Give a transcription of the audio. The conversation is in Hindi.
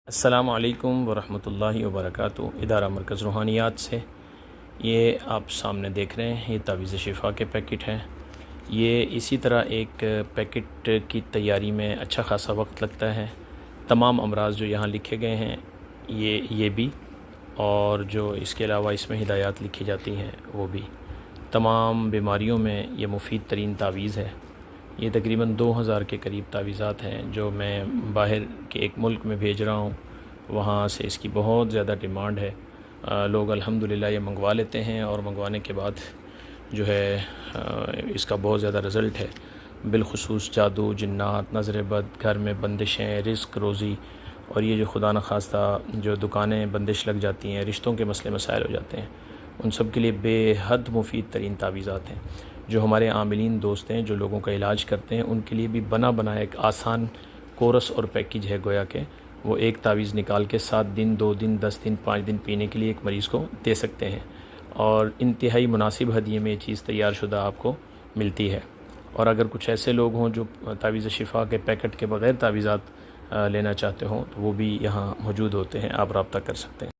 अस्सलामु अलैकुम वरहमतुल्लाहि वबरकातुहू। इदारा मरकज़ रूहानियात से ये आप सामने देख रहे हैं, ये तावीज़ शिफ़ा के पैकेट हैं। ये इसी तरह एक पैकेट की तैयारी में अच्छा ख़ासा वक्त लगता है। तमाम अमराज़ जो यहाँ लिखे गए हैं ये भी, और जो इसके अलावा इसमें हिदायत लिखी जाती हैं वो भी। तमाम बीमारियों में ये मुफीद तरीन तावीज़ है। ये तकरीबन 2000 के करीब तावीज़ात हैं जो मैं बाहर के एक मुल्क में भेज रहा हूँ। वहाँ से इसकी बहुत ज़्यादा डिमांड है। लोग अल्हम्दुलिल्लाह ये मंगवा लेते हैं और मंगवाने के बाद जो है इसका बहुत ज़्यादा रिज़ल्ट है। बिलखुसूस जादू, जिन्नात, नज़र बद, घर में बंदिशें, रिज़्क़, रोज़ी, और ये जो खुदा न खास्ता जो दुकानें बंदिश लग जाती हैं, रिश्तों के मसले मसाइल हो जाते हैं, उन सब के लिए बेहद मुफीद तरीन तावीज़ात हैं। जो हमारे आमिलीन दोस्त हैं जो लोगों का इलाज करते हैं, उनके लिए भी बना बनाया एक आसान कोर्स और पैकेज है। गोया के वो एक तावीज़ निकाल के 7 दिन, 2 दिन, 10 दिन, 5 दिन पीने के लिए एक मरीज़ को दे सकते हैं, और इंतहाई मुनासिब हदिये में ये चीज़ तैयार शुदा आपको मिलती है। और अगर कुछ ऐसे लोग हों जो तावीज़ शिफ़ा के पैकेट के बग़ैर तावीज़ात लेना चाहते हों तो वो भी यहाँ मौजूद होते हैं, आप रब्ता कर सकते हैं।